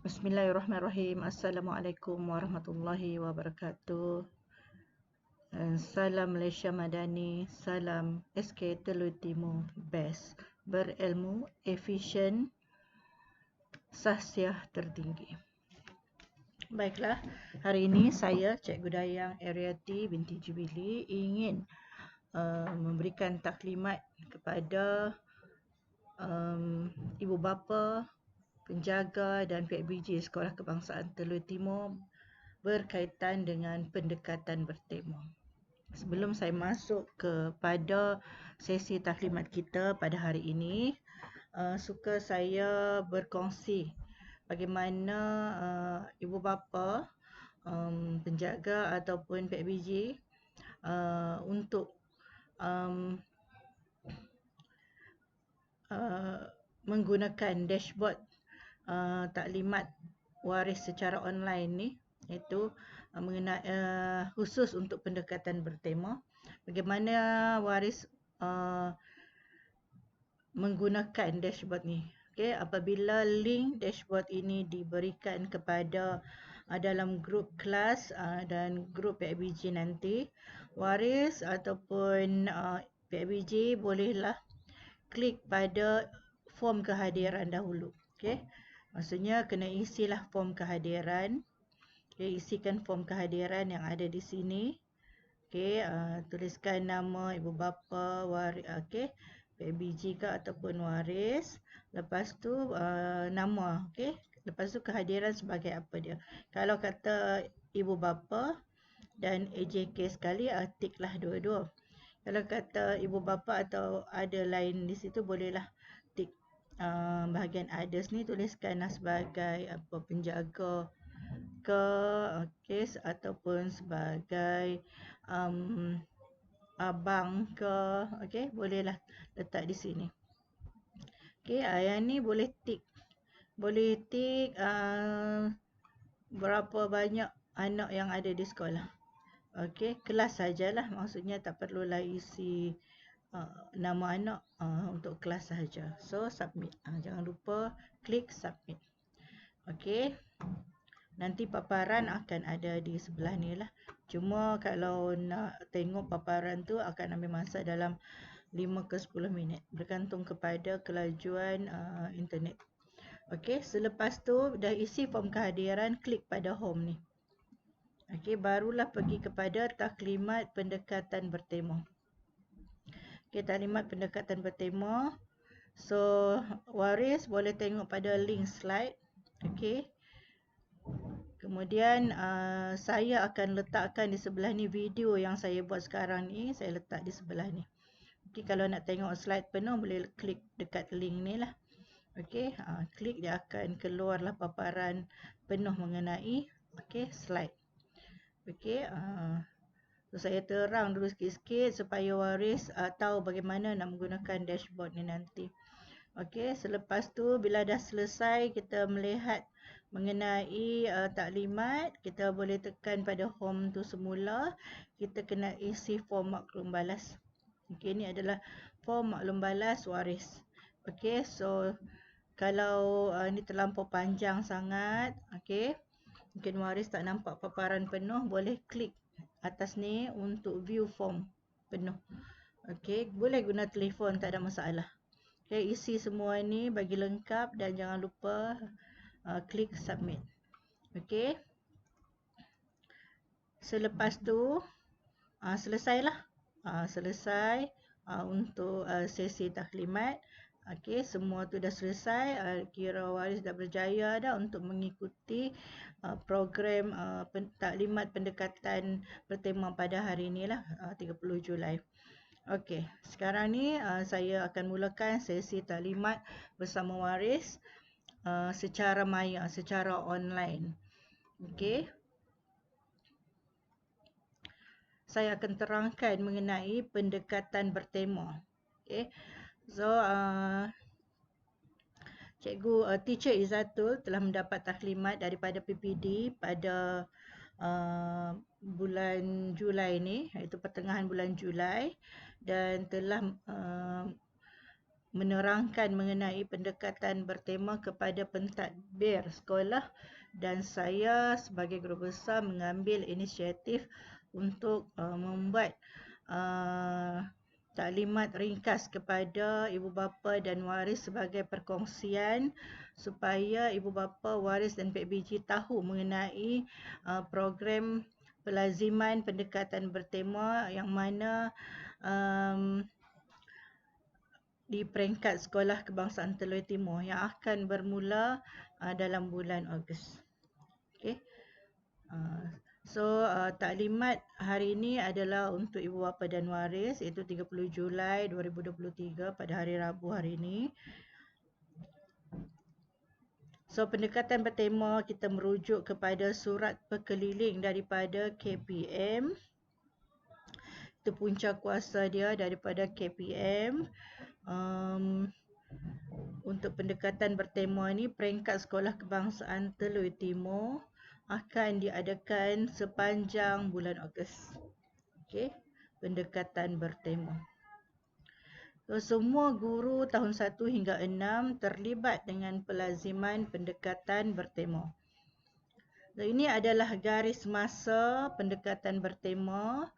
Bismillahirrahmanirrahim. Assalamualaikum warahmatullahi wabarakatuh. Salam Malaysia Madani, salam SK Teluk Timur Best. Berilmu, efisien, sahsiah tertinggi. Baiklah, hari ini saya Cikgu Dayang Ariati binti Jubili ingin memberikan taklimat kepada ibu bapa, penjaga dan PBJ Sekolah Kebangsaan Teluk Timur berkaitan dengan pendekatan bertema. Sebelum saya masuk kepada sesi taklimat kita pada hari ini, suka saya berkongsi bagaimana ibu bapa, penjaga ataupun PBJ untuk menggunakan dashboard taklimat waris secara online ni, iaitu mengenai khusus untuk pendekatan bertema. Bagaimana waris menggunakan dashboard ni. Okey, apabila link dashboard ini diberikan kepada dalam grup kelas dan grup PIBG nanti, waris ataupun PIBG bolehlah klik pada form kehadiran dahulu. Okey. Maksudnya kena isilah form kehadiran. Okey, isikan form kehadiran yang ada di sini. Okey, tuliskan nama ibu bapa, waris, okey, PBG ke ataupun waris. Lepas tu nama, okey. Lepas tu kehadiran sebagai apa dia. Kalau kata ibu bapa dan AJK sekali, tiklah dua-dua. Kalau kata ibu bapa atau ada lain di situ, bolehlah tik bahagian others ni, tuliskanlah sebagai apa, penjaga ke, okey, ataupun sebagai abang ke, okey, bolehlah letak di sini. Okey, yang ni boleh tik. Boleh tik berapa banyak anak yang ada di sekolah. Okey, kelas sajalah, maksudnya tak perlulah isi nama anak, untuk kelas sahaja. So, submit. Jangan lupa klik submit. Okey. Nanti paparan akan ada di sebelah ni lah. Cuma kalau nak tengok paparan tu akan ambil masa dalam 5 ke 10 minit. Bergantung kepada kelajuan internet. Okey, selepas tu dah isi form kehadiran, klik pada home ni. Okey, barulah pergi kepada taklimat pendekatan bertema. Okey, taklimat pendekatan bertema. So, waris boleh tengok pada link slide. Okey. Kemudian saya akan letakkan di sebelah ni video yang saya buat sekarang ni, saya letak di sebelah ni. Okey, kalau nak tengok slide penuh boleh klik dekat link ni lah. Okey, klik dia akan keluarlah paparan penuh mengenai slide. Okey, so saya terang dulu sikit-sikit supaya waris tahu bagaimana nak menggunakan dashboard ni nanti. Okey, selepas tu bila dah selesai kita melihat mengenai taklimat, kita boleh tekan pada home tu semula. Kita kena isi form maklum balas. Okey, ni adalah form maklum balas waris. Okey, so kalau ni terlampau panjang sangat, okey, mungkin waris tak nampak paparan penuh, boleh klik atas ni untuk view form penuh. Okey, boleh guna telefon, tak ada masalah. Okey, isi semua ni bagi lengkap dan jangan lupa klik submit. Okey. Selepas tu selesailah. Selesai untuk sesi taklimat. Okey, semua tu dah selesai. Kira waris dah berjaya dah untuk mengikuti program taklimat pendekatan bertema pada hari ni lah, 30 Julai. Okey, sekarang ni saya akan mulakan sesi taklimat bersama waris secara maya, secara online. Okey. Saya akan terangkan mengenai pendekatan bertema. Okey. So, Cikgu Teacher Izzatul telah mendapat taklimat daripada PPD pada bulan Julai ni, iaitu pertengahan bulan Julai, dan telah menerangkan mengenai pendekatan bertema kepada pentadbir sekolah, dan saya sebagai guru besar mengambil inisiatif untuk membuat taklimat ringkas kepada ibu bapa dan waris sebagai perkongsian supaya ibu bapa, waris dan PBG tahu mengenai program pelaziman pendekatan bertema yang mana di peringkat sekolah kebangsaan Teluk Timur yang akan bermula dalam bulan Ogos. Okey. Taklimat hari ini adalah untuk ibu bapa dan waris, iaitu 30 Julai 2023 pada hari Rabu hari ini. Pendekatan bertema kita merujuk kepada surat perkeliling daripada KPM. Itu punca kuasa dia daripada KPM. Untuk pendekatan bertema ni, peringkat sekolah kebangsaan Teluk Timur akan diadakan sepanjang bulan Ogos. Okey, pendekatan bertema. Semua guru tahun 1 hingga 6 terlibat dengan pelaziman pendekatan bertema. Ini adalah garis masa pendekatan bertema.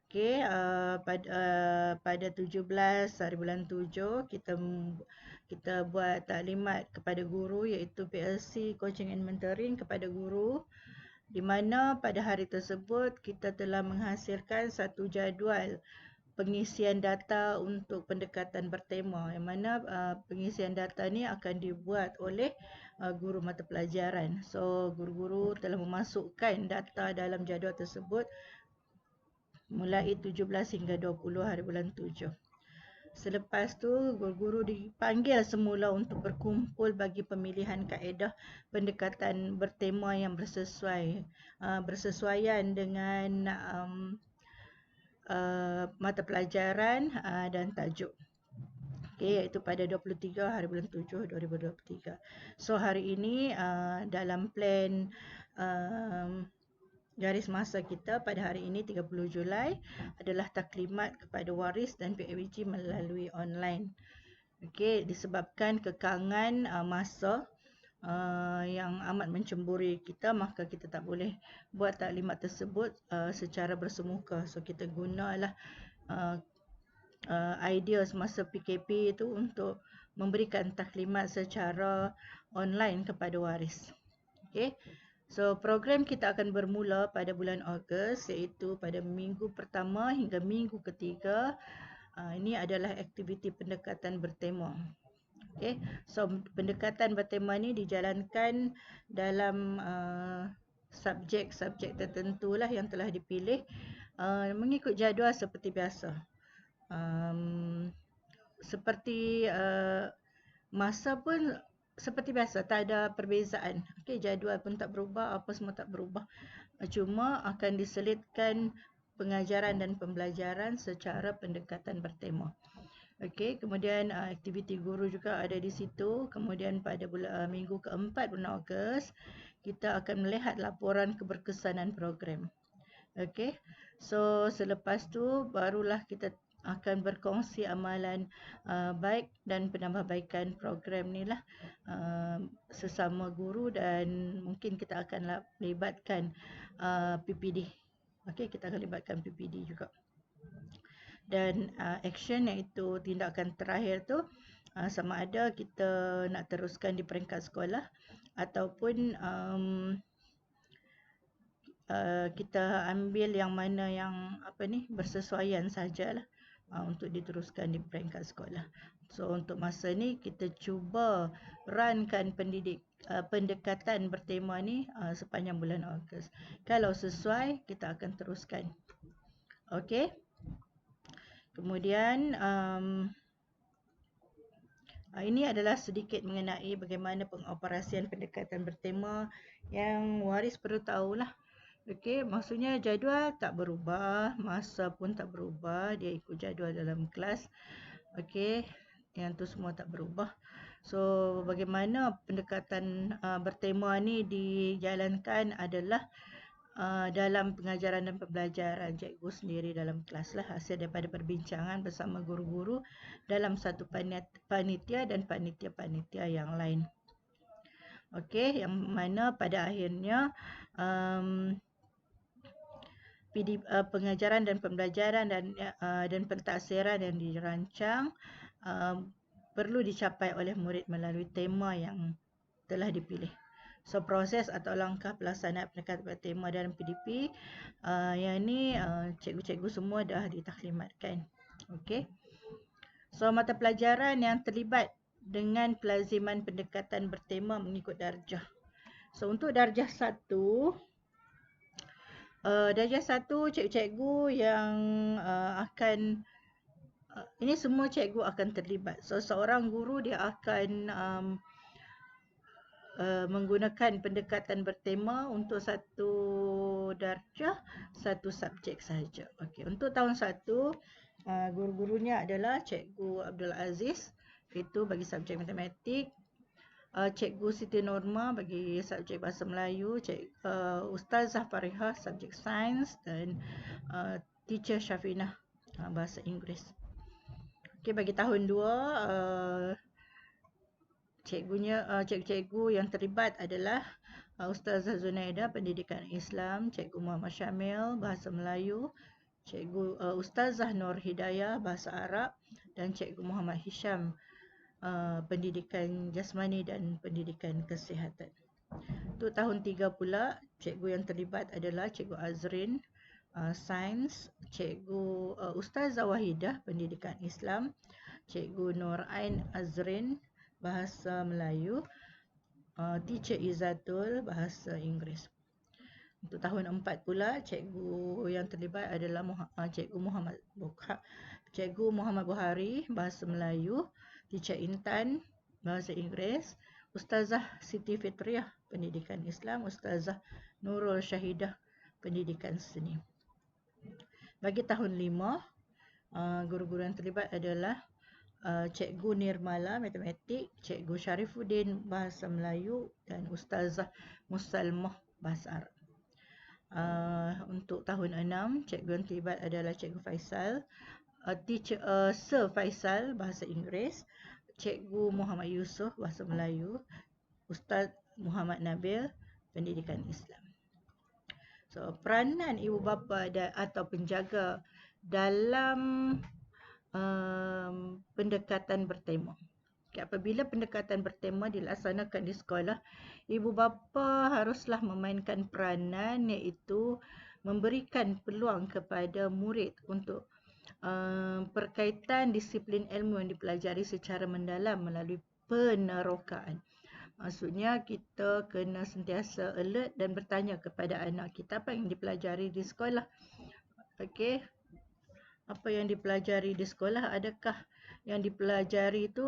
Okey, pada 17 hari bulan 7 kita buat taklimat kepada guru, iaitu PLC Coaching and Mentoring kepada guru, di mana pada hari tersebut kita telah menghasilkan satu jadual pengisian data untuk pendekatan bertema, yang mana pengisian data ni akan dibuat oleh guru mata pelajaran. Guru-guru telah memasukkan data dalam jadual tersebut mulai 17 hingga 20 hari bulan 7. Selepas tu, guru-guru dipanggil semula untuk berkumpul bagi pemilihan kaedah pendekatan bertema yang bersesuaian dengan mata pelajaran dan tajuk. Okey, iaitu pada 23 hari bulan 7 2023. Hari ini dalam plan garis masa kita pada hari ini 30 Julai adalah taklimat kepada waris dan PABG melalui online. Okey, disebabkan kekangan masa yang amat mencemburi kita, maka kita tak boleh buat taklimat tersebut secara bersemuka. Kita gunalah idea semasa PKP itu untuk memberikan taklimat secara online kepada waris. Okey. Program kita akan bermula pada bulan Ogos, iaitu pada minggu pertama hingga minggu ketiga. Ini adalah aktiviti pendekatan bertema. Okay. Pendekatan bertema ni dijalankan dalam subjek-subjek tertentu lah yang telah dipilih mengikut jadual seperti biasa. Seperti masa pun seperti biasa, tak ada perbezaan. Okey, jadual pun tak berubah, apa semua tak berubah. Cuma akan diselitkan pengajaran dan pembelajaran secara pendekatan bertema. Okey, kemudian aktiviti guru juga ada di situ. Kemudian pada minggu keempat bulan Ogos, kita akan melihat laporan keberkesanan program. Okey. Selepas tu barulah kita akan berkongsi amalan baik dan penambahbaikan program ni lah sesama guru, dan mungkin kita akan libatkan PPD. Okey, kita akan libatkan PPD juga. Dan action, iaitu tindakan terakhir tu, sama ada kita nak teruskan di peringkat sekolah ataupun kita ambil yang mana yang bersesuaian sajalah untuk diteruskan di peringkat sekolah. Untuk masa ni kita cuba runkan pendekatan bertema ni sepanjang bulan Ogos. Kalau sesuai, kita akan teruskan. Okey. Kemudian ini adalah sedikit mengenai bagaimana pengoperasian pendekatan bertema yang waris perlu tahulah. Okey, maksudnya jadual tak berubah, masa pun tak berubah, dia ikut jadual dalam kelas. Okey, yang tu semua tak berubah. Bagaimana pendekatan bertema ni dijalankan adalah dalam pengajaran dan pembelajaran cikgu sendiri dalam kelas lah, hasil daripada perbincangan bersama guru-guru dalam satu panitia dan panitia-panitia yang lain. Okey, yang mana pada akhirnya pengajaran dan pembelajaran dan pentaksiran yang dirancang perlu dicapai oleh murid melalui tema yang telah dipilih. So, proses atau langkah pelaksanaan pendekatan tema dalam PDP yang ni cikgu-cikgu semua dah ditaklimatkan. Okey. So, mata pelajaran yang terlibat dengan pelaziman pendekatan bertema mengikut darjah. So, untuk darjah 1, darjah 1 cikgu-cikgu yang akan ini semua cikgu akan terlibat. So, seorang guru dia akan menggunakan pendekatan bertema untuk satu darjah, satu subjek sahaja. Okey, untuk tahun 1, guru-gurunya adalah Cikgu Abdul Aziz, itu bagi subjek matematik, Cikgu Siti Norma bagi subjek Bahasa Melayu, Ustazah Farihah subjek sains dan Teacher Syafinah Bahasa Inggeris. Okey, bagi tahun 2, cikgu-cikgu yang terlibat adalah Ustazah Zunaida Pendidikan Islam, Cikgu Muhammad Syamil Bahasa Melayu, Cikgu Ustazah Nur Hidayah Bahasa Arab dan Cikgu Muhammad Hisham Pendidikan Jasmani dan Pendidikan Kesihatan. Untuk tahun 3 pula, cikgu yang terlibat adalah Cikgu Azrin Sains, Cikgu Ustazah Wahidah Pendidikan Islam, Cikgu Nur Ain Azrin Bahasa Melayu, Teacher Izzatul Bahasa Inggeris. Untuk tahun 4 pula, cikgu yang terlibat adalah Cikgu Muhammad Buhari Bahasa Melayu, Teacher Intan Bahasa Inggeris, Ustazah Siti Fitriah Pendidikan Islam, Ustazah Nurul Syahidah Pendidikan Seni. Bagi tahun 5, guru-guru yang terlibat adalah Cikgu Nirmala Matematik, Cikgu Syarifuddin Bahasa Melayu dan Ustazah Musalmah Bahasa Arab. Untuk tahun 6, cikgu yang terlibat adalah Cikgu Faisal, Sir Faisal Bahasa Inggeris, Cikgu Muhammad Yusof Bahasa Melayu, Ustaz Muhammad Nabil Pendidikan Islam. So, peranan ibu bapa atau penjaga dalam pendekatan bertema. Okay, apabila pendekatan bertema dilaksanakan di sekolah, ibu bapa haruslah memainkan peranan, iaitu memberikan peluang kepada murid untuk perkaitan disiplin ilmu yang dipelajari secara mendalam melalui penerokaan. Maksudnya kita kena sentiasa alert dan bertanya kepada anak kita apa yang dipelajari di sekolah. Okey. Apa yang dipelajari di sekolah, adakah yang dipelajari itu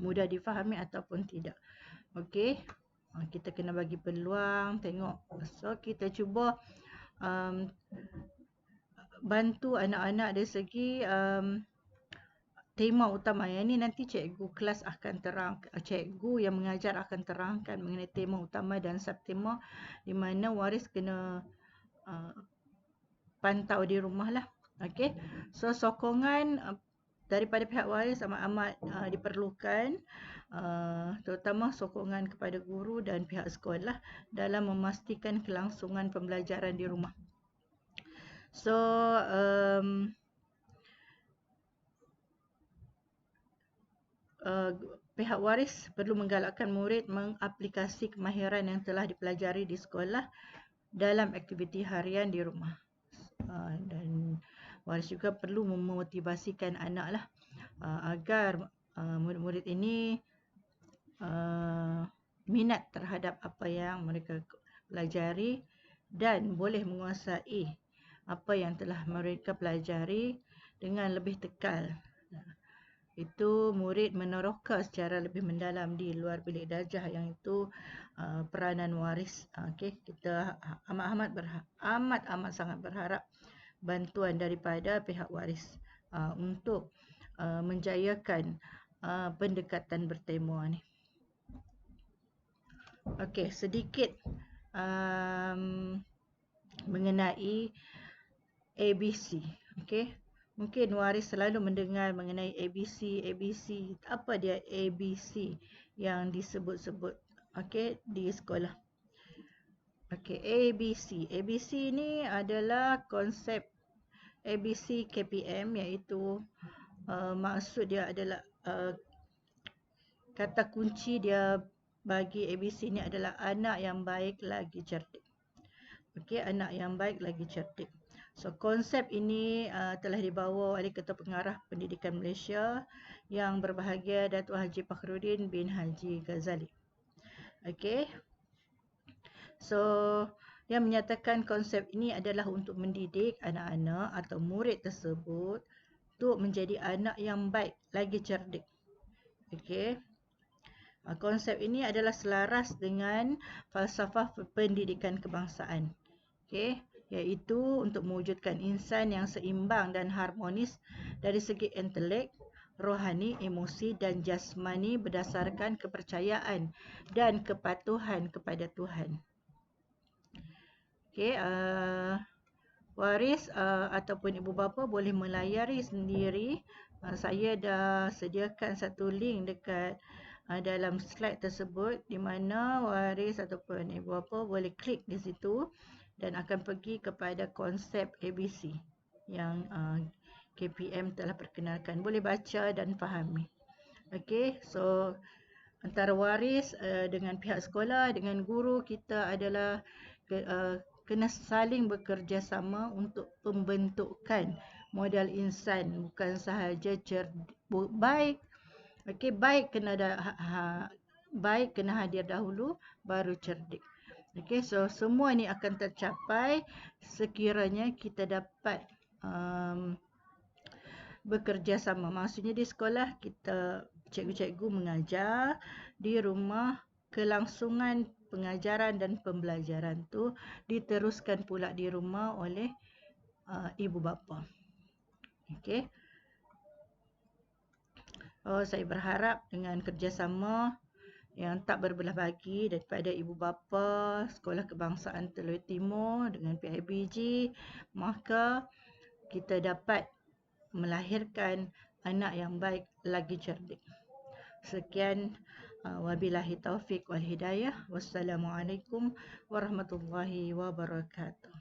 mudah difahami ataupun tidak. Okey, kita kena bagi peluang, tengok. So, kita cuba bantu anak-anak dari segi tema utama. Yang ini nanti cikgu kelas akan cikgu yang mengajar akan terangkan mengenai tema utama dan subtema, di mana waris kena pantau di rumah lah. Okey, so sokongan daripada pihak waris amat-amat diperlukan, terutama sokongan kepada guru dan pihak sekolah dalam memastikan kelangsungan pembelajaran di rumah. So, pihak waris perlu menggalakkan murid mengaplikasi kemahiran yang telah dipelajari di sekolah dalam aktiviti harian di rumah. Dan waris juga perlu memotivasikan anak lah agar murid-murid ini minat terhadap apa yang mereka pelajari dan boleh menguasai apa yang telah mereka pelajari dengan lebih tekal. Itu murid meneroka secara lebih mendalam di luar bilik darjah, yang itu peranan waris. Okey, kita amat sangat berharap bantuan daripada pihak waris untuk menjayakan pendekatan bertema ni. Okey, sedikit mengenai ABC. Okey. Mungkin waris selalu mendengar mengenai ABC. ABC, apa dia ABC yang disebut-sebut di sekolah. ABC. ABC ni adalah konsep ABC KPM, iaitu maksud dia adalah kata kunci dia bagi ABC ni adalah anak yang baik lagi cerdik. Anak yang baik lagi cerdik. So, konsep ini telah dibawa oleh Ketua Pengarah Pendidikan Malaysia yang berbahagia Datuk Haji Fakhrudin bin Haji Ghazali. So, yang menyatakan konsep ini adalah untuk mendidik anak-anak atau murid tersebut untuk menjadi anak yang baik lagi cerdik. Konsep ini adalah selaras dengan falsafah pendidikan kebangsaan. Iaitu untuk mewujudkan insan yang seimbang dan harmonis dari segi intelek, rohani, emosi dan jasmani berdasarkan kepercayaan dan kepatuhan kepada Tuhan. Waris ataupun ibu bapa boleh melayari sendiri. Saya dah sediakan satu link dekat dalam slide tersebut, di mana waris ataupun ibu bapa boleh klik di situ dan akan pergi kepada konsep ABC yang KPM telah perkenalkan. Boleh baca dan fahami. So antara waris dengan pihak sekolah, dengan guru, kita adalah kena saling bekerjasama untuk pembentukan modal insan, bukan sahaja baik. Baik kena baik kena hadir dahulu, baru cerdik. So semua ni akan tercapai sekiranya kita dapat bekerjasama. Maksudnya di sekolah kita cikgu-cikgu mengajar, di rumah kelangsungan pengajaran dan pembelajaran tu diteruskan pula di rumah oleh ibu bapa. Saya berharap dengan kerjasama yang tak berbelah bagi daripada ibu bapa Sekolah Kebangsaan Teluk Timur dengan PIBG, maka kita dapat melahirkan anak yang baik lagi cerdik. Sekian, wabillahi taufik wal hidayah. Wassalamualaikum warahmatullahi wabarakatuh.